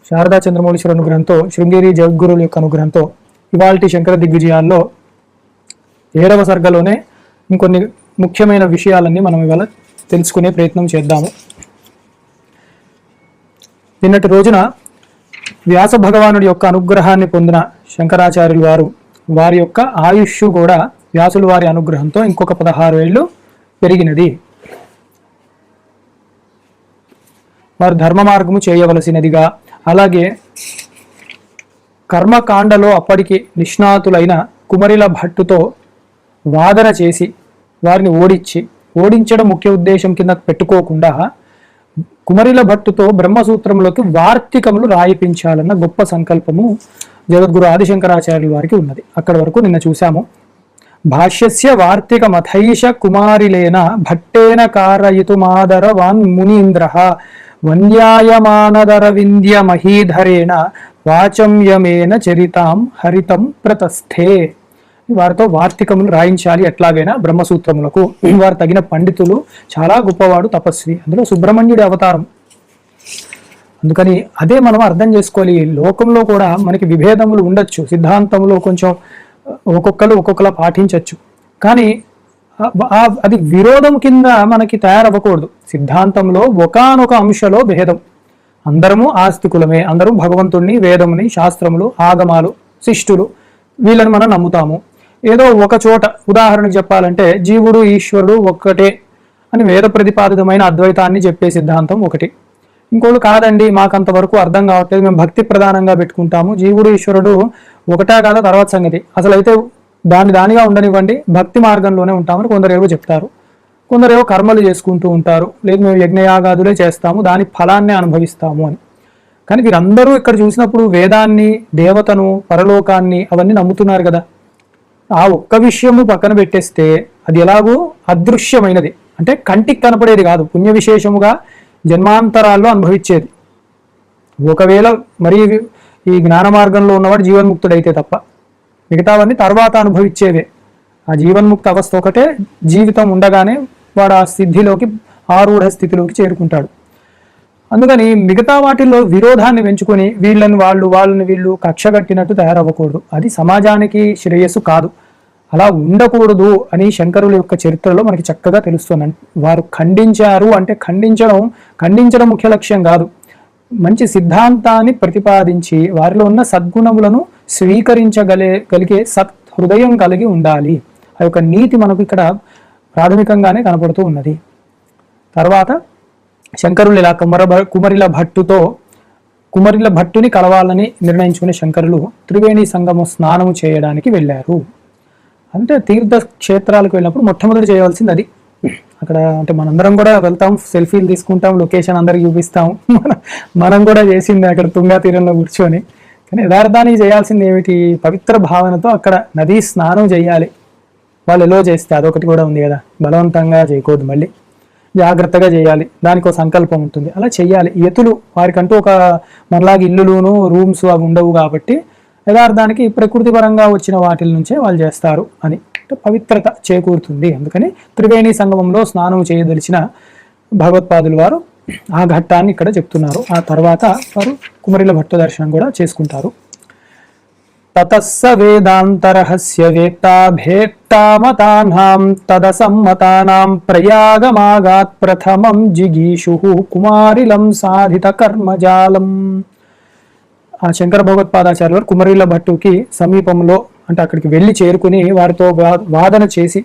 శారదా చంద్రమౌళీశ్వర అనుగ్రహంతో, శృంగేరి జగద్గురువుల యొక్క అనుగ్రహంతో ఇవాల్టి శంకర దిగ్విజయాల్లో 7వ సర్గలోనే ఇంకొన్ని ముఖ్యమైన విషయాలన్నీ మనం ఇవాళ తెలుసుకునే ప్రయత్నం చేద్దాము. నిన్నటి రోజున వ్యాస భగవానుడి యొక్క అనుగ్రహాన్ని పొందిన శంకరాచార్యులు వారి యొక్క ఆయుష్ కూడా వ్యాసుల వారి అనుగ్రహంతో ఇంకొక 16 ఏళ్ళు పెరిగినది. వారు ధర్మ మార్గము చేయవలసినదిగా, అలాగే కర్మకాండలో అప్పటికి నిష్ణాతులైన కుమరిల భట్టుతో వాదన చేసి వారిని ఓడించడం ముఖ్య ఉద్దేశం కింద పెట్టుకోకుండా కుమరిల భట్టుతో బ్రహ్మసూత్రంలోకి వార్తికములు రాయిపించాలన్న గొప్ప సంకల్పము జగద్గురు ఆదిశంకరాచార్యుల వారికి ఉన్నది. అక్కడి వరకు నిన్న చూశాము. భాష్యస్య వార్తిక మథైష కుమారిలేన భట్టేన కారయితుమాదర వాన్ మునీంద్ర వన్యాయమానదర వింధ్య మహీధరేణ వాచమ్యమేన చరితాం హరితం ప్రతస్థే. వారితో వార్తికములు రాయించాలి ఎట్లాగైనా బ్రహ్మసూత్రములకు. వారు తగిన పండితులు, చాలా గొప్పవాడు, తపస్వి, అందులో సుబ్రహ్మణ్యుడి అవతారం. అందుకని అదే మనం అర్థం చేసుకోవాలి. లోకంలో కూడా మనకి విభేదములు ఉండొచ్చు, సిద్ధాంతంలో కొంచెం ఒక్కొక్కలా పాటించవచ్చు, కానీ అది విరోధం కింద మనకి తయారవ్వకూడదు. సిద్ధాంతంలో ఒకానొక అంశంలో భేదం. అందరము ఆస్తికులమే, అందరూ భగవంతుణ్ణి, వేదముని, శాస్త్రములు, ఆగమాలు, శిష్టులు, వీళ్ళని మనం నమ్ముతాము. ఏదో ఒక చోట ఉదాహరణకు చెప్పాలంటే జీవుడు ఈశ్వరుడు ఒక్కటే అని వేద ప్రతిపాదితమైన అద్వైతాన్ని చెప్పే సిద్ధాంతం ఒకటి. ఇంకోళ్ళు కాదండి, మాకు అంతవరకు అర్థం కావట్లేదు, మేము భక్తి ప్రధానంగా పెట్టుకుంటాము, జీవుడు ఈశ్వరుడు ఒకటా కాదా తర్వాత సంగతి, అసలు అయితే దానిగా ఉండనివ్వండి, భక్తి మార్గంలోనే ఉంటామని కొందరేవో చెప్తారు. కొందరేవో కర్మలు చేసుకుంటూ ఉంటారు, లేదు మేము యజ్ఞయాగాదులే చేస్తాము, దాని ఫలాన్నే అనుభవిస్తాము అని. కానీ వీరందరూ ఇక్కడ చూసినప్పుడు వేదాన్ని, దేవతను, పరలోకాన్ని అవన్నీ నమ్ముతున్నారు కదా. ఆ ఒక్క విషయము పక్కన పెట్టేస్తే అది ఎలాగో అదృశ్యమైనది, అంటే కంటికి కనపడేది కాదు, పుణ్య విశేషముగా జన్మాంతరాల్లో అనుభవించేది. ఒకవేళ మరి ఈ జ్ఞాన మార్గంలో ఉన్నవాడు జీవన్ముక్తుడైతే తప్ప మిగతావన్నీ తర్వాత అనుభవించేవే. ఆ జీవన్ముక్త అవస్థ ఒకటే జీవితం ఉండగానే వాడు ఆ సిద్ధిలోకి, ఆరూఢ స్థితిలోకి చేరుకుంటాడు. అందుకని మిగతా వాటిల్లో విరోధాన్ని పెంచుకొని వాళ్ళని వీళ్ళు కక్షగట్టినట్టు తయారవ్వకూడదు. అది సమాజానికి శ్రేయస్సు కాదు, అలా ఉండకూడదు అని శంకరుల యొక్క చరిత్రలో మనకి చక్కగా తెలుస్తుంది. వారు ఖండించారు అంటే ఖండించడం ముఖ్య లక్ష్యం కాదు, మంచి సిద్ధాంతాన్ని ప్రతిపాదించి వారిలో ఉన్న సద్గుణములను స్వీకరించగలిగే హృదయం కలిగి ఉండాలి. ఆ యొక్క నీతి మనకు ఇక్కడ ప్రాథమికంగానే కనపడుతూ ఉన్నది. తర్వాత శంకరులు ఇలా కుమరిల భట్టుని కలవాలని నిర్ణయించుకునే శంకరులు త్రివేణి సంగమ స్నానము చేయడానికి వెళ్ళారు. అంటే తీర్థ క్షేత్రాలకు వెళ్ళినప్పుడు మొట్టమొదటి చేయవలసింది అది. అక్కడ అంటే మనందరం కూడా వెళ్తాం, సెల్ఫీలు తీసుకుంటాం, లొకేషన్ అందరికి చూపిస్తాం, మనం కూడా చేసింది అక్కడ తుంగా తీరంలో కూర్చొని. కానీ యథార్థానికి చేయాల్సింది ఏమిటి? పవిత్ర భావనతో అక్కడ నదీ స్నానం చేయాలి. వాళ్ళు ఎలా చేస్తే అదొకటి కూడా ఉంది కదా, బలవంతంగా చేయకూడదు, మళ్ళీ జాగ్రత్తగా చేయాలి, దానికి ఒక సంకల్పం ఉంటుంది, అలా చెయ్యాలి. యతులు వారికంటూ ఒక మనలాగా ఇల్లులును రూమ్స్ అవి ఉండవు కాబట్టి యథార్థానికి ప్రకృతి పరంగా వచ్చిన వాటి నుంచే వాళ్ళు చేస్తారు అని పవిత్రత చేకూరుతుంది. అందుకని త్రివేణి సంగమంలో స్నానం చేయదలిచిన భగవత్పాదులు వారు ఆ ఘట్టాన్ని ఇక్కడ చెప్తున్నారు. ఆ తర్వాత వారు కుమరిల భట్ట దర్శనం కూడా చేసుకుంటారు. తతస్స వేదాంతరహస్య వేత్తా భేత్తామతానాం తదసమ్మతానాం ప్రయాగమాగాత్ ప్రథమం జిగీషుః కుమారిలం సాధిత కర్మజాలం. ఆ శంకర భగవత్పాదాచార్యులు వారు కుమరిల భట్టుకి సమీపంలో అంటే అక్కడికి వెళ్ళి చేరుకుని వారితో వాదన చేసి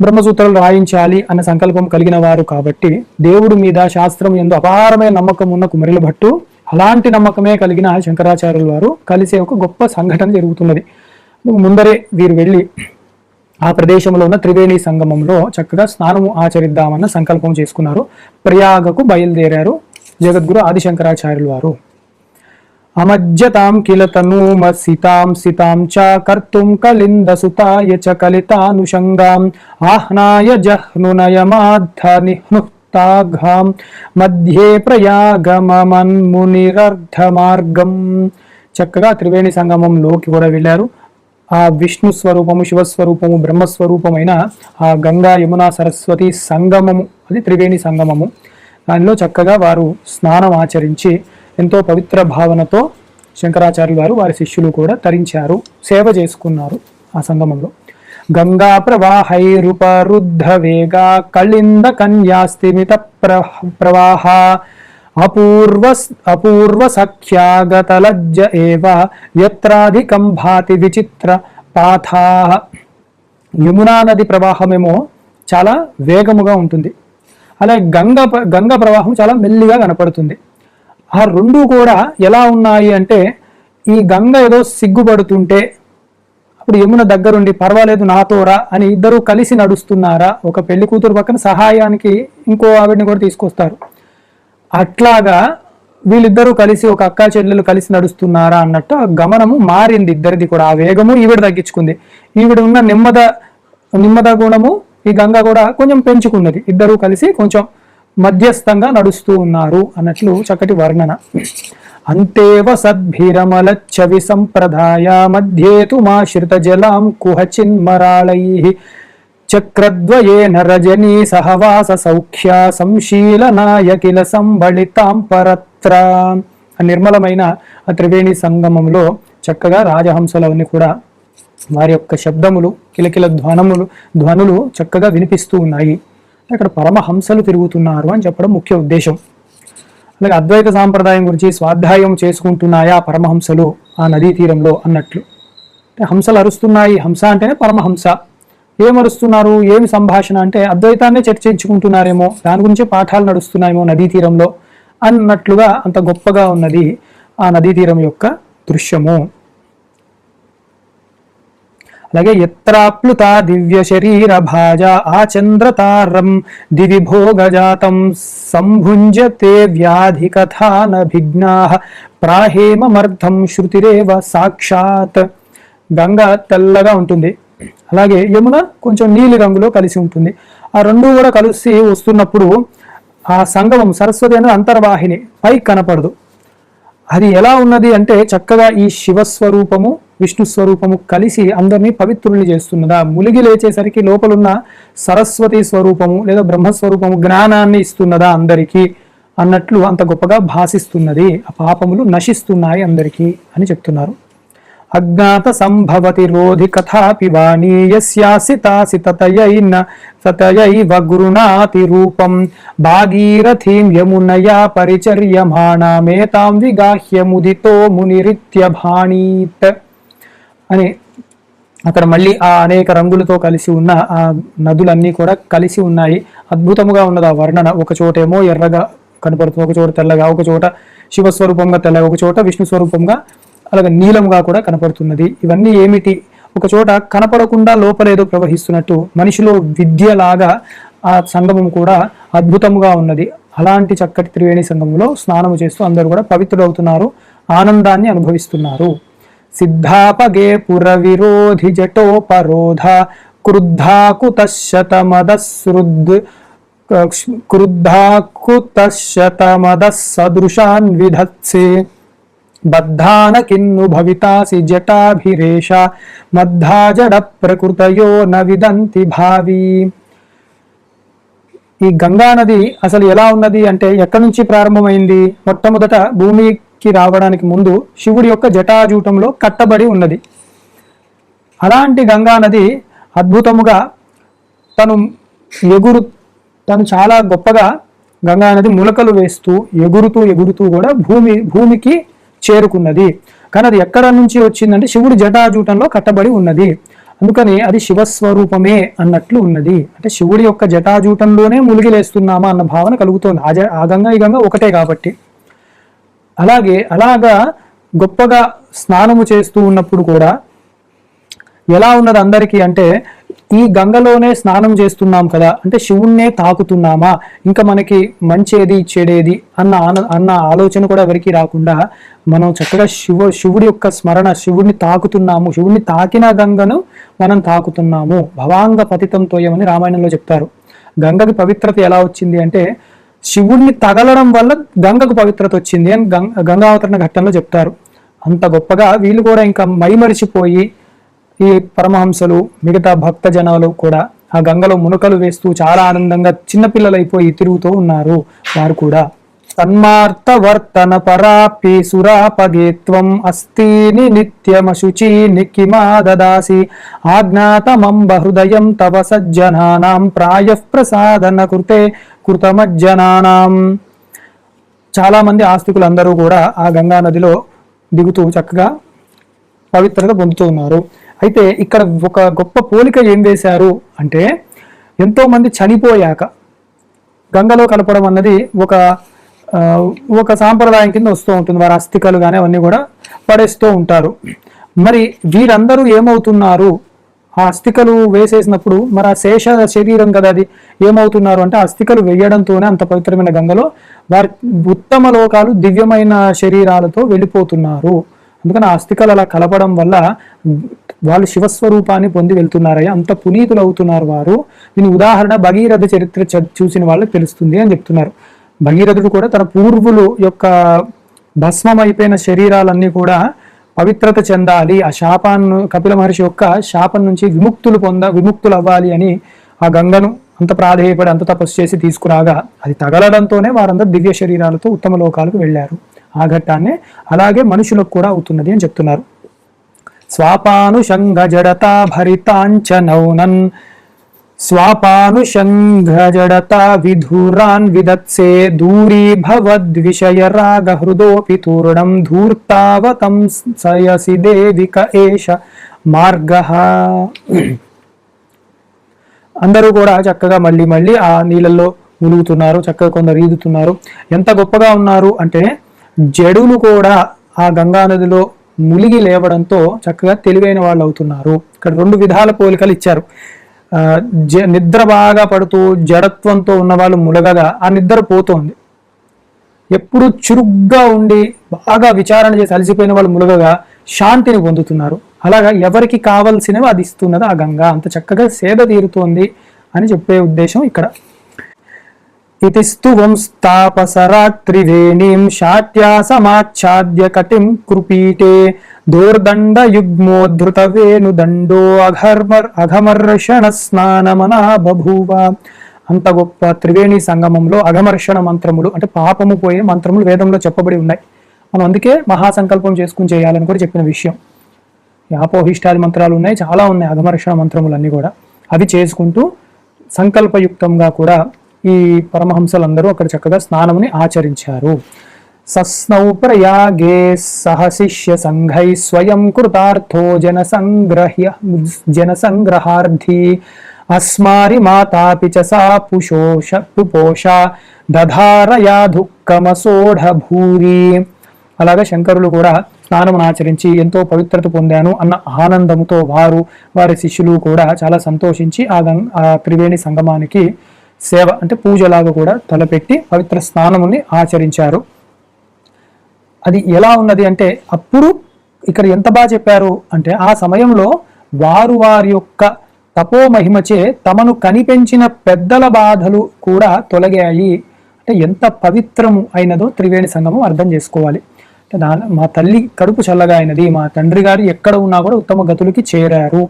బ్రహ్మసూత్రాలు రాయించాలి అన్న సంకల్పం కలిగిన వారు కాబట్టి దేవుడి మీద, శాస్త్రం యందు అపారమైన నమ్మకం ఉన్న కుమరిల భట్టు అలాంటి నమ్మకమే కలిగిన శంకరాచార్యుల వారు కలిసే ఒక గొప్ప సంఘటన జరుగుతున్నది. ముందరే వీరు వెళ్ళి ఆ ప్రదేశంలో ఉన్న త్రివేణి సంగమంలో చక్కగా స్నానము ఆచరిద్దామన్న సంకల్పం చేసుకున్నారు. ప్రయాగకు బయలుదేరారు జగద్గురు ఆదిశంకరాచార్యుల వారు. అమజ్జతాం కిల తనూమసితాం సితాం చ కర్తుం కలిందసుతాయ చ కలితానుషంగాం ఆహ్నాయ జహ్నునయమాద్ధ నిహ్నుక్తాఘాం మధ్యే ప్రయాగమన్మునిరర్ధ మార్గం. చక్కగా త్రివేణి సంగమంలోకి కూడా వెళ్ళారు. ఆ విష్ణు స్వరూపము, శివస్వరూపము, బ్రహ్మస్వరూపమైన ఆ గంగా యమునా సరస్వతి సంగమము, అది త్రివేణి సంగమము. దానిలో చక్కగా వారు స్నానం ఆచరించి ఎంతో పవిత్ర భావనతో శంకరాచార్యులు వారు వారి శిష్యులు కూడా తరించారు, సేవ చేసుకున్నారు ఆ సంగమంలో. గంగా ప్రవాహైరుపరుద్ధ వేగా కళింద కన్యాస్తిమిత ప్రవాహ అపూర్వ సఖ్యాగతలజ్జ ఏవ యత్రాధికం భాతి విచిత్ర పాథా. యమునా నది ప్రవాహమేమో చాలా వేగముగా ఉంటుంది, అలాగే గంగ ప్రవాహం చాలా మెల్లిగా కనపడుతుంది. ఆ రెండు కూడా ఎలా ఉన్నాయి అంటే, ఈ గంగ ఏదో సిగ్గుపడుతుంటే అప్పుడు యమున దగ్గరుండి పర్వాలేదు నాతోరా అని ఇద్దరు కలిసి నడుస్తున్నారా, ఒక పెళ్లి కూతురు పక్కన సహాయానికి ఇంకో ఆవిడని కూడా తీసుకొస్తారు, అట్లాగా వీళ్ళిద్దరూ కలిసి ఒక అక్కా చెల్లెలు కలిసి నడుస్తున్నారా అన్నట్టు ఆ గమనము మారింది ఇద్దరిది కూడా. ఆ వేగము ఈవిడ తగ్గించుకుంది, ఈవిడ ఉన్న నిమ్మద గుణము ఈ గంగ కూడా కొంచెం పెంచుకున్నది, ఇద్దరూ కలిసి కొంచెం మధ్యస్థంగా నడుస్తూ ఉన్నారు అన్నట్లు చక్కటి వర్ణన. అంతేవ సద్భిరమలచ్చవి సంప్రదాయ మధ్యేతు మాశ్రిత జలాం కుహచిన్మరాళై చక్రద్వయేన రజనీ సహవాస సౌఖ్య సంశీలనాయకిల సంబళితాం పరత్ర. నిర్మలమైన ఆ త్రివేణి సంగమంలో చక్కగా రాజహంసలవన్నీ కూడా వారి యొక్క శబ్దములు, కిలకిల ధ్వనులు చక్కగా వినిపిస్తూ ఉన్నాయి. అక్కడ పరమహంసలు తిరుగుతున్నారు అని చెప్పడం ముఖ్య ఉద్దేశం. అలాగే అద్వైత సాంప్రదాయం గురించి స్వాధ్యాయం చేసుకుంటున్నాయా పరమహంసలు ఆ నదీ తీరంలో అన్నట్లు. హంసలు అరుస్తున్నాయి, హంస అంటేనే పరమహంస. ఏం అరుస్తున్నారు, ఏమి సంభాషణ అంటే అద్వైతాన్నే చర్చించుకుంటున్నారేమో, దాని గురించి పాఠాలు నడుస్తున్నాయేమో నదీ తీరంలో అన్నట్లుగా అంత గొప్పగా ఉన్నది ఆ నదీ తీరం యొక్క దృశ్యము. అలాగే ఎత్రాప్లుత దివ్య శరీర భాజ ఆచంద్రతారం దివి భోగజాతం సంభుంజతే వ్యాధి కథానభిజ్ఞా ప్రాహేమమర్థం శృతిరేవ సాక్షాత్. గంగ తెల్లగా ఉంటుంది, అలాగే యమున కొంచెం నీలి రంగులో కలిసి ఉంటుంది. ఆ రెండు కూడా కలిసి వస్తున్నప్పుడు ఆ సంగమం సరస్వతి అనేది అంతర్వాహిని పైకి కనపడదు. అది ఎలా ఉన్నది అంటే చక్కగా ఈ శివస్వరూపము విష్ణు స్వరూపము కలిసి అందరినీ పవిత్రుల్ని చేస్తున్నదా. ములిగి లేచేసరికి లోపలున్న సరస్వతి స్వరూపము లేదా బ్రహ్మస్వరూపము జ్ఞానాన్ని ఇస్తున్నదా అందరికీ అన్నట్లు అంత గొప్పగా భాసిస్తున్నది. ఆ పాపములు నశిస్తున్నాయి అందరికీ అని చెప్తున్నారు. అజ్ఞాత సంభవతి రోధి కథాపి వాణి యస్యాసితాసి తతయైవ గురునాతి రూపం భాగీరథీం యమునయా పరిచర్యమాణామేతాం విగాహ్య ముదితో మునిరిత్యభాణీత్ అని అక్కడ మళ్ళీ ఆ అనేక రంగులతో కలిసి ఉన్న ఆ నదులన్నీ కూడా కలిసి ఉన్నాయి. అద్భుతముగా ఉన్నది ఆ వర్ణన. ఒక చోటేమో ఎర్రగా కనపడుతుంది, ఒక చోట తెల్లగా, ఒక చోట శివస్వరూపంగా తెల్లగా, ఒక చోట విష్ణు స్వరూపంగా అలాగే నీలంగా కూడా కనపడుతున్నది. ఇవన్నీ ఏమిటి, ఒక చోట కనపడకుండా లోపలేదో ప్రవహిస్తున్నట్టు మనిషిలో విద్యలాగా ఆ సంగమం కూడా అద్భుతంగా ఉన్నది. అలాంటి చక్కటి త్రివేణి సంగమంలో స్నానము చేస్తూ అందరూ కూడా పవిత్రులవుతున్నారు, ఆనందాన్ని అనుభవిస్తున్నారు. సిద్ధాపగే పుర విరోధి జటోపరోధ క్రుద్ధాకుతశతమద సదృశాన్ విధత్సే బద్ధాన కిన్ను భవితాసి జటాభిరేష మద్దా జడ ప్రకృతయో న విదంతి భావి. ఈ గంగా నది అసలు ఎలా ఉన్నది అంటే ఎక్కడి నుంచి ప్రారంభమైంది? మొట్టమొదట భూమికి రావడానికి ముందు శివుడి యొక్క జటాజూటంలో కట్టబడి ఉన్నది. అలాంటి గంగా నది అద్భుతముగా తను చాలా గొప్పగా గంగా నది ములకలు వేస్తూ ఎగురుతూ కూడా భూమికి చేరుకున్నది. కానీ అది ఎక్కడ నుంచి వచ్చిందంటే శివుడి జటాజూటంలో కట్టబడి ఉన్నది. అందుకని అది శివస్వరూపమే అన్నట్లు ఉన్నది. అంటే శివుడి యొక్క జటాజూటంలోనే మునిగిలేస్తున్నామా అన్న భావన కలుగుతోంది. ఆ గంగ ఈ గంగ ఒకటే కాబట్టి. అలాగా గొప్పగా స్నానము చేస్తూ ఉన్నప్పుడు కూడా ఎలా ఉన్నది అందరికీ అంటే, ఈ గంగలోనే స్నానం చేస్తున్నాం కదా అంటే శివుణ్ణే తాకుతున్నామా, ఇంకా మనకి మంచేది చెడేది అన్న ఆలోచన కూడా ఎవరికి రాకుండా మనం చక్కగా శివుడి యొక్క స్మరణ, శివుడిని తాకుతున్నాము, శివుడిని తాకిన గంగను మనం తాకుతున్నాము. భవాంగ పతితంతో ఏమని రామాయణంలో చెప్తారు. గంగకి పవిత్రత ఎలా వచ్చింది అంటే శివుడిని తగలడం వల్ల గంగకు పవిత్రత వచ్చింది అని గంగావతరణ ఘట్టంలో చెప్తారు. అంత గొప్పగా వీళ్ళు కూడా ఇంకా మైమరిచిపోయి ఈ పరమహంసలు మిగతా భక్త జనాలు కూడా ఆ గంగలో మునకలు వేస్తూ చాలా ఆనందంగా చిన్నపిల్లలైపోయి తిరుగుతూ ఉన్నారు వారు కూడా. తన్మార్తవర్తన పరాపి సురాపగేత్వం అస్తీని నిత్యమశుచీని కిమా దదాసి ఆజ్ఞాతమంబ హృదయం తవ సజ్జనానాం ప్రాయః ప్రసాదన కృతే కృతమజ్జనానాం. చాలా మంది ఆస్తికులందరూ కూడా ఆ గంగా నదిలో దిగుతూ చక్కగా పవిత్రత పొందుతూ ఉన్నారు. అయితే ఇక్కడ ఒక గొప్ప పోలిక ఏం వేశారు అంటే, ఎంతో మంది చనిపోయాక గంగలో కలపడం అన్నది ఒక సాంప్రదాయం కింద వస్తూ ఉంటుంది. వారి అస్థికలు కానీ అవన్నీ కూడా పడేస్తూ ఉంటారు. మరి వీరందరూ ఏమవుతున్నారు, ఆ అస్థికలు వేసేసినప్పుడు మరి ఆ శేష శరీరం కదా అది ఏమవుతున్నారు అంటే, అస్థికలు వేయడంతోనే అంత పవిత్రమైన గంగలో వారి ఉత్తమ లోకాలు దివ్యమైన శరీరాలతో వెళ్ళిపోతున్నారు. అందుకని ఆ అస్థికలు అలా కలపడం వల్ల వాళ్ళు శివస్వరూపాన్ని పొంది వెళ్తున్నారయ్యా, అంత పునీతులు అవుతున్నారు వారు. దీని ఉదాహరణ భగీరథ చరిత్ర చూసిన వాళ్ళకి తెలుస్తుంది అని చెప్తున్నారు. భగీరథుడు కూడా తన పూర్వులు యొక్క భస్మం అయిపోయిన శరీరాలన్నీ కూడా పవిత్రత చెందాలి, ఆ శాపాన్ని కపిల మహర్షి యొక్క శాపం నుంచి విముక్తులు అవ్వాలి అని ఆ గంగను అంత ప్రాధేయపడి అంత తపస్సు చేసి తీసుకురాగా అది తగలడంతోనే వారందరూ దివ్య శరీరాలతో ఉత్తమ లోకాలకు వెళ్ళారు. ఆ ఘట్టాన్ని అలాగే మనుషులకు కూడా అవుతున్నది అని చెప్తున్నారు. స్వాపానుషంగ జడతా భరితాంచనౌనన్ స్వాపానుషంగ జడతా విధూరాన్ విదత్సే దూరీ భవద్విషయ రాగ హృదోపి తూర్ణం ధూర్తావతం సయసి దేవిక ఏష మార్గః. అందరూ కూడా చక్కగా మళ్ళీ ఆ నీళ్ళల్లో ములుగుతున్నారు, చక్కగా కొందరు ఈదుతున్నారు. ఎంత గొప్పగా ఉన్నారు అంటే, జడులు కూడా ఆ గంగా నదిలో ములిగి లేవడంతో చక్కగా తెలివైన వాళ్ళు అవుతున్నారు. ఇక్కడ 2 విధాల పోలికలు ఇచ్చారు. నిద్ర బాగా పడుతూ జడత్వంతో ఉన్న వాళ్ళు ములగగా ఆ నిద్ర పోతోంది. ఎప్పుడు చురుగ్గా ఉండి బాగా విచారణ చేసి అలసిపోయిన వాళ్ళు ములగగా శాంతిని పొందుతున్నారు. అలాగా ఎవరికి కావలసినవి అది ఇస్తున్నది ఆ గంగా, అంత చక్కగా సేద తీరుతోంది అని చెప్పే ఉద్దేశం ఇక్కడ. ఇతిస్తు వంస్తాపసరాత్రివేణీం శాట్యా సమాచ్ఛాద్య కటిం కృపీటే దోర్దండ యుగ్మోద్ధృత వేణుదండో అఘమర్షణ స్నానమనా బభూవ. అంత గొప్ప త్రివేణి సంగమంలో అఘమర్షణ మంత్రములు అంటే పాపము పోయే మంత్రములు వేదంలో చెప్పబడి ఉన్నాయి. మనం అందుకే మహాసంకల్పం చేసుకుని చేయాలని కూడా చెప్పిన విషయం. యాపోహిష్టాది మంత్రాలు ఉన్నాయి, చాలా ఉన్నాయి అఘమర్షణ మంత్రములన్నీ కూడా. అవి చేసుకుంటూ సంకల్పయుక్తంగా కూడా ఈ పరమహంసలందరూ అక్కడ చక్కగా స్నానముని ఆచరించారు. సస్నౌ ప్రయాగే సహ శిష్య సంఘై స్వయం కృతార్థో జనసంగ్రహార్థి అస్మారి మాతాపి చ సా పుపోష దధారయా దుఃఖమసోఢ భూరి. అలాగే శంకరులు కూడా స్నానమును ఆచరించి ఎంతో పవిత్రత పొందాను అన్న ఆనందంతో వారి శిష్యులు కూడా చాలా సంతోషించి ఆ త్రివేణి సంగమానికి సేవ అంటే పూజలాగా కూడా తలపెట్టి పవిత్ర స్నానముని ఆచరించారు. అది ఎలా ఉన్నది అంటే, అప్పుడు ఇక్కడ ఎంత బాగా చెప్పారు అంటే, ఆ సమయంలో వారి యొక్క తపోమహిమచే తమను కనిపెంచిన పెద్దల బాధలు కూడా తొలగాయి. అంటే ఎంత పవిత్రము అయినదో త్రివేణి సంగమం అర్థం చేసుకోవాలి. అంటే మా తల్లి కడుపు చల్లగా అయినది, మా తండ్రి గారు ఎక్కడ ఉన్నా కూడా ఉత్తమ గతులకి చేరారు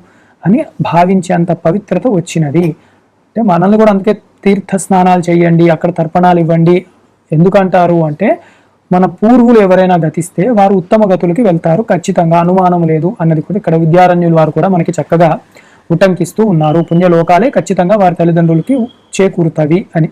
అని భావించేంత పవిత్రత వచ్చినది. అంటే మనల్ని కూడా అందుకే తీర్థ స్నానాలు చేయండి, అక్కడ తర్పణాలు ఇవ్వండి ఎందుకంటారు అంటే, మన పూర్వులు ఎవరైనా గతిస్తే వారు ఉత్తమ గతులకి వెళ్తారు ఖచ్చితంగా, అనుమానం లేదు అన్నది కూడా ఇక్కడ విద్యారణ్యులు వారు కూడా మనకి చక్కగా ఉటంకిస్తూ ఉన్నారు. పుణ్యలోకాలే ఖచ్చితంగా వారి తల్లిదండ్రులకి చేకూరుతవి అని.